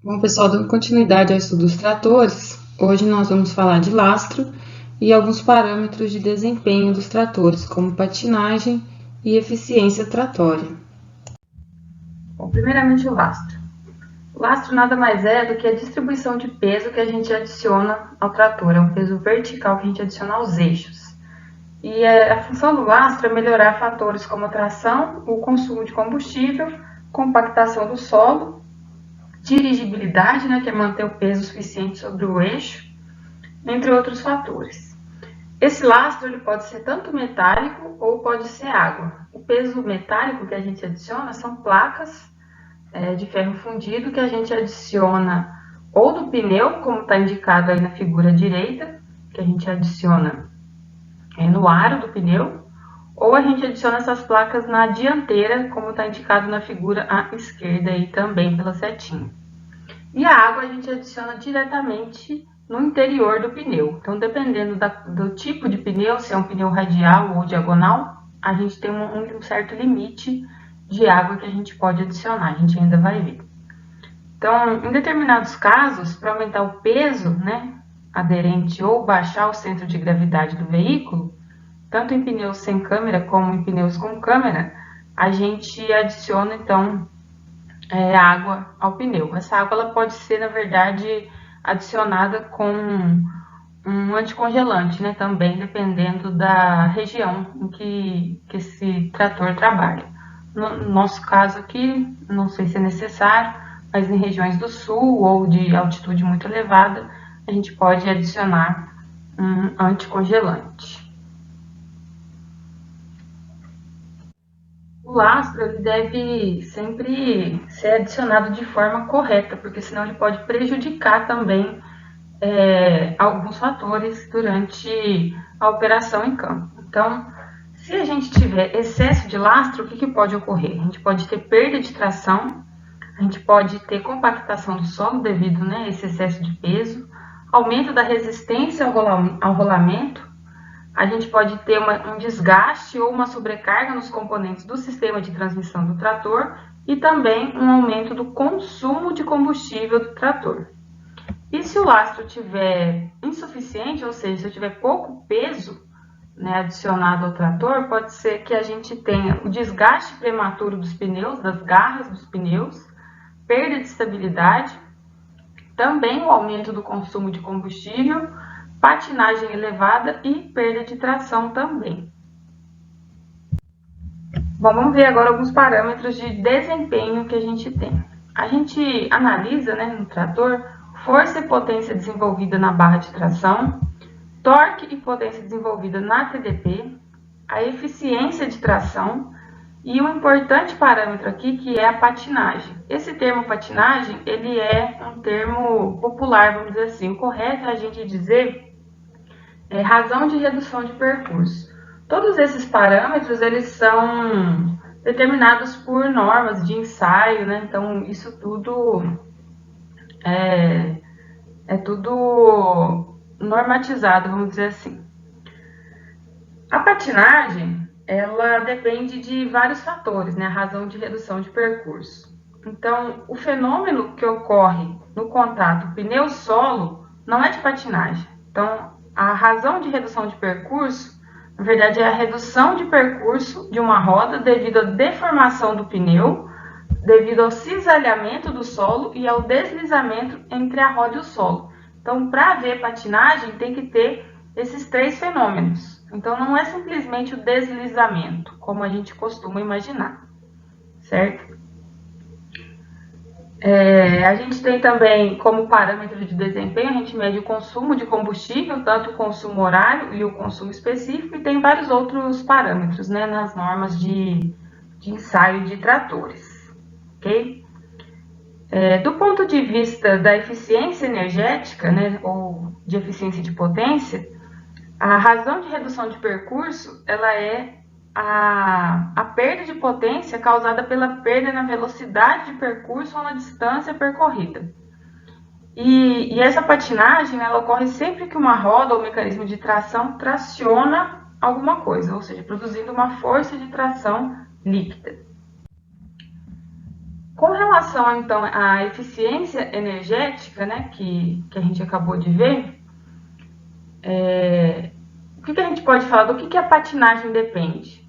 Bom, pessoal, dando continuidade ao estudo dos tratores, hoje nós vamos falar de lastro e alguns parâmetros de desempenho dos tratores, como patinagem e eficiência tratória. Bom, primeiramente o lastro. O lastro nada mais é do que a distribuição de peso que a gente adiciona ao trator, é um peso vertical que a gente adiciona aos eixos. E a função do lastro é melhorar fatores como a tração, o consumo de combustível, compactação do solo, dirigibilidade, que é manter o peso suficiente sobre o eixo, entre outros fatores. Esse lastro ele pode ser tanto metálico ou pode ser água. O peso metálico que a gente adiciona são placas de ferro fundido que a gente adiciona ou do pneu, como está indicado aí na figura direita, que a gente adiciona no aro do pneu, ou a gente adiciona essas placas na dianteira, como está indicado na figura à esquerda aí também pela setinha. E a água a gente adiciona diretamente no interior do pneu. Então, dependendo do tipo de pneu, se é um pneu radial ou diagonal, a gente tem um certo limite de água que a gente pode adicionar, a gente ainda vai ver. Então, em determinados casos, para aumentar o peso aderente ou baixar o centro de gravidade do veículo, tanto em pneus sem câmera como em pneus com câmera, a gente adiciona então água ao pneu. Essa água ela pode ser, na verdade, adicionada com um anticongelante, também dependendo da região em que esse trator trabalha. No nosso caso aqui, não sei se é necessário, mas em regiões do sul ou de altitude muito elevada, a gente pode adicionar um anticongelante. O lastro ele deve sempre ser adicionado de forma correta, porque senão ele pode prejudicar também alguns fatores durante a operação em campo. Então, se a gente tiver excesso de lastro, o que pode ocorrer? A gente pode ter perda de tração, a gente pode ter compactação do solo devido a esse excesso de peso, aumento da resistência ao rolamento, a gente pode ter um desgaste ou uma sobrecarga nos componentes do sistema de transmissão do trator e também um aumento do consumo de combustível do trator. E se o lastro estiver insuficiente, ou seja, se eu tiver pouco peso adicionado ao trator, pode ser que a gente tenha o desgaste prematuro dos pneus, das garras dos pneus, perda de estabilidade, também o aumento do consumo de combustível, patinagem elevada e perda de tração também. Bom, vamos ver agora alguns parâmetros de desempenho que a gente tem. A gente analisa no trator força e potência desenvolvida na barra de tração, torque e potência desenvolvida na TDP, a eficiência de tração e um importante parâmetro aqui que é a patinagem. Esse termo patinagem, ele é um termo popular, vamos dizer assim. O correto é a gente dizer razão de redução de percurso. Todos esses parâmetros, eles são determinados por normas de ensaio, Então, isso tudo é tudo normatizado, vamos dizer assim. A patinagem, ela depende de vários fatores, a razão de redução de percurso. Então, o fenômeno que ocorre no contato pneu-solo não é de patinagem. Então, a razão de redução de percurso, na verdade, é a redução de percurso de uma roda devido à deformação do pneu, devido ao cisalhamento do solo e ao deslizamento entre a roda e o solo. Então, para haver patinagem, tem que ter esses três fenômenos. Então, não é simplesmente o deslizamento, como a gente costuma imaginar, certo? A gente tem também como parâmetro de desempenho, a gente mede o consumo de combustível, tanto o consumo horário e o consumo específico, e tem vários outros parâmetros nas normas de ensaio de tratores, ok? Do ponto de vista da eficiência energética, ou de eficiência de potência, a razão de redução de percurso, ela é a perda de potência causada pela perda na velocidade de percurso ou na distância percorrida. E essa patinagem, ela ocorre sempre que uma roda ou mecanismo de tração traciona alguma coisa, ou seja, produzindo uma força de tração líquida. Com relação, então, à eficiência energética, né, que a gente acabou de ver, o que a gente pode falar do que a patinagem depende?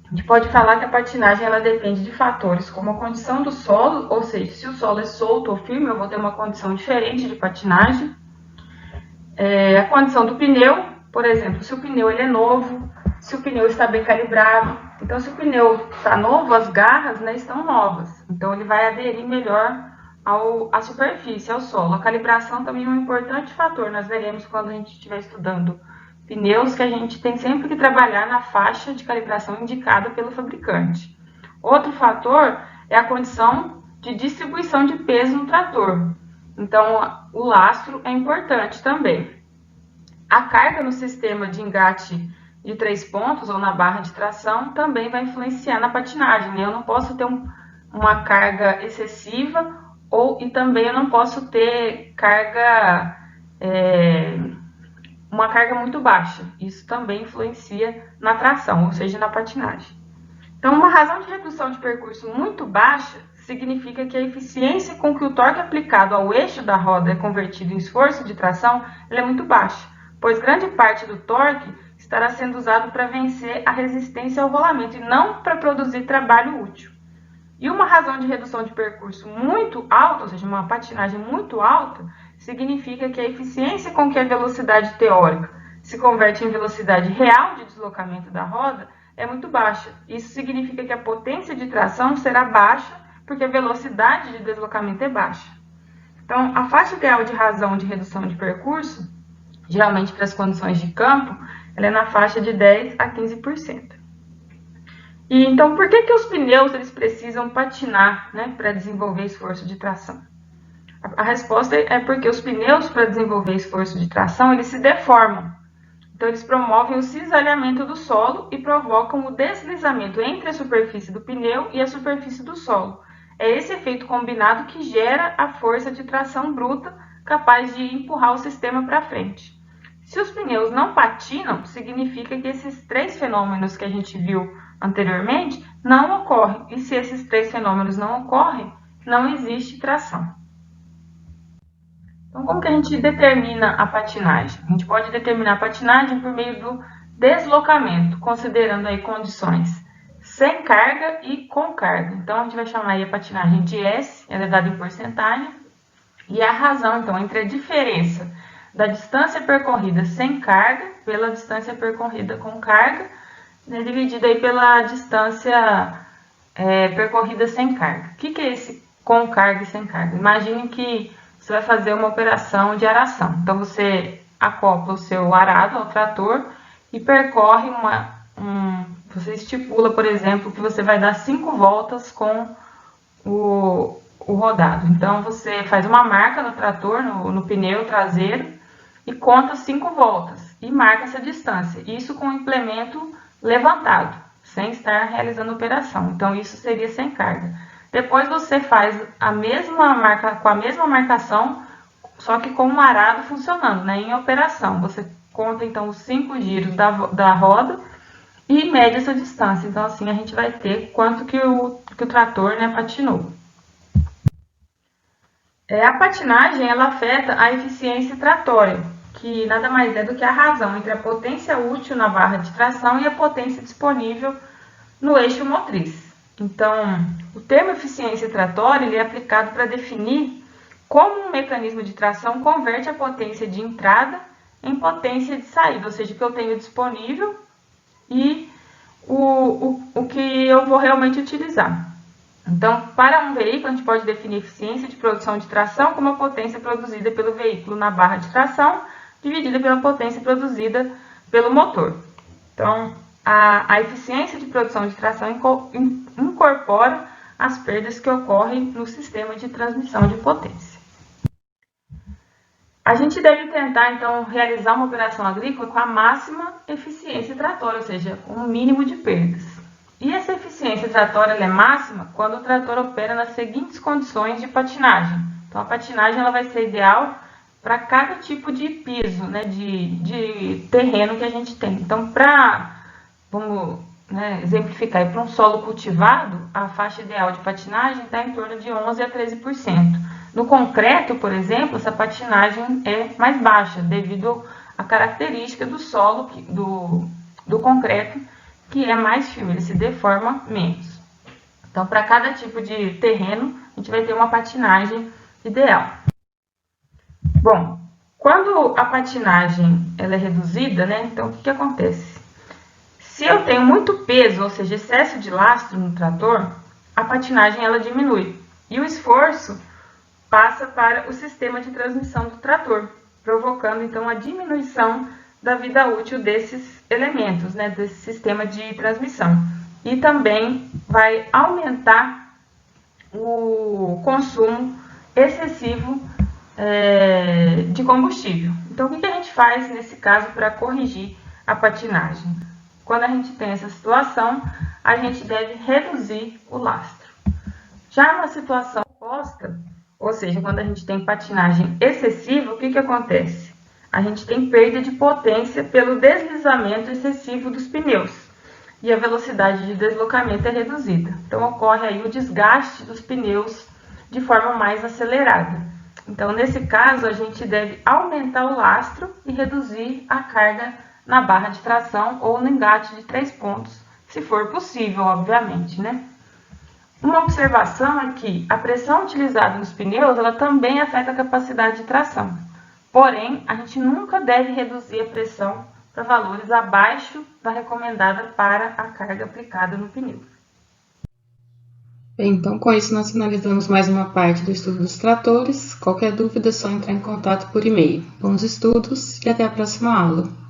A gente pode falar que a patinagem ela depende de fatores como a condição do solo, ou seja, se o solo é solto ou firme, eu vou ter uma condição diferente de patinagem. A condição do pneu, por exemplo, se o pneu ele é novo, se o pneu está bem calibrado. Então, se o pneu está novo, as garras, né, estão novas. Então, ele vai aderir melhor à superfície, ao solo. A calibração também é um importante fator. Nós veremos quando a gente estiver estudando pneus que a gente tem sempre que trabalhar na faixa de calibração indicada pelo fabricante. Outro fator é a condição de distribuição de peso no trator. Então, o lastro é importante também. A carga no sistema de engate de 3 pontos ou na barra de tração também vai influenciar na patinagem, né? Eu não posso ter uma carga excessiva e também eu não posso ter uma carga muito baixa. Isso também influencia na tração, ou seja, na patinagem. Então, uma razão de redução de percurso muito baixa significa que a eficiência com que o torque aplicado ao eixo da roda é convertido em esforço de tração é muito baixa, pois grande parte do torque estará sendo usado para vencer a resistência ao rolamento e não para produzir trabalho útil. E uma razão de redução de percurso muito alta, ou seja, uma patinagem muito alta, significa que a eficiência com que a velocidade teórica se converte em velocidade real de deslocamento da roda é muito baixa. Isso significa que a potência de tração será baixa, porque a velocidade de deslocamento é baixa. Então, a faixa ideal de razão de redução de percurso, geralmente para as condições de campo, ela é na faixa de 10 a 15%. E então, por que os pneus eles precisam patinar, né, para desenvolver esforço de tração? A resposta é porque os pneus, para desenvolver esforço de tração, eles se deformam. Então, eles promovem o cisalhamento do solo e provocam o deslizamento entre a superfície do pneu e a superfície do solo. É esse efeito combinado que gera a força de tração bruta capaz de empurrar o sistema para frente. Se os pneus não patinam, significa que esses três fenômenos que a gente viu anteriormente não ocorrem. E se esses três fenômenos não ocorrem, não existe tração. Então, como que a gente determina a patinagem? A gente pode determinar a patinagem por meio do deslocamento, considerando aí condições sem carga e com carga. Então, a gente vai chamar aí a patinagem de S, ela é dada em porcentagem, e a razão, então, entre a diferença da distância percorrida sem carga pela distância percorrida com carga, né, dividida aí pela distância percorrida sem carga. O que é esse com carga e sem carga? Imagine que você vai fazer uma operação de aração. Então, você acopla o seu arado ao trator e percorre você estipula, por exemplo, que você vai dar 5 voltas com o rodado. Então, você faz uma marca no trator, no pneu traseiro, e conta 5 voltas e marca essa distância. Isso com o implemento levantado, sem estar realizando a operação. Então, isso seria sem carga. Depois você faz com a mesma marcação, só que com o arado funcionando, né, em operação. Você conta então os 5 giros da roda e mede essa distância. Então, assim, a gente vai ter quanto que o trator, né, patinou. A patinagem, ela afeta a eficiência tratória, que nada mais é do que a razão entre a potência útil na barra de tração e a potência disponível no eixo motriz. Então, o termo eficiência tratória ele é aplicado para definir como um mecanismo de tração converte a potência de entrada em potência de saída, ou seja, o que eu tenho disponível e o que eu vou realmente utilizar. Então, para um veículo, a gente pode definir eficiência de produção de tração como a potência produzida pelo veículo na barra de tração, dividida pela potência produzida pelo motor. Então, a eficiência de produção de tração incorpora as perdas que ocorrem no sistema de transmissão de potência. A gente deve tentar, então, realizar uma operação agrícola com a máxima eficiência tratória, ou seja, com o mínimo de perdas. E essa eficiência tratória é máxima quando o trator opera nas seguintes condições de patinagem. Então, a patinagem ela vai ser ideal para cada tipo de piso, né, de terreno que a gente tem. Então, vamos exemplificar, para um solo cultivado, a faixa ideal de patinagem está em torno de 11 a 13%. No concreto, por exemplo, essa patinagem é mais baixa, devido à característica do solo, do concreto, que é mais firme, ele se deforma menos. Então, para cada tipo de terreno, a gente vai ter uma patinagem ideal. Bom, quando a patinagem ela é reduzida, então o que acontece? Se eu tenho muito peso, ou seja, excesso de lastro no trator, a patinagem ela diminui e o esforço passa para o sistema de transmissão do trator, provocando então a diminuição da vida útil desses elementos, desse sistema de transmissão. E também vai aumentar o consumo excessivo de combustível. Então, o que a gente faz nesse caso para corrigir a patinagem? Quando a gente tem essa situação, a gente deve reduzir o lastro. Já na situação oposta, ou seja, quando a gente tem patinagem excessiva, o que acontece? A gente tem perda de potência pelo deslizamento excessivo dos pneus e a velocidade de deslocamento é reduzida. Então, ocorre aí o desgaste dos pneus de forma mais acelerada. Então, nesse caso, a gente deve aumentar o lastro e reduzir a carga na barra de tração ou no engate de 3 pontos, se for possível, obviamente, Uma observação é que a pressão utilizada nos pneus, ela também afeta a capacidade de tração. Porém, a gente nunca deve reduzir a pressão para valores abaixo da recomendada para a carga aplicada no pneu. Bem, então, com isso, nós finalizamos mais uma parte do estudo dos tratores. Qualquer dúvida é só entrar em contato por e-mail. Bons estudos e até a próxima aula!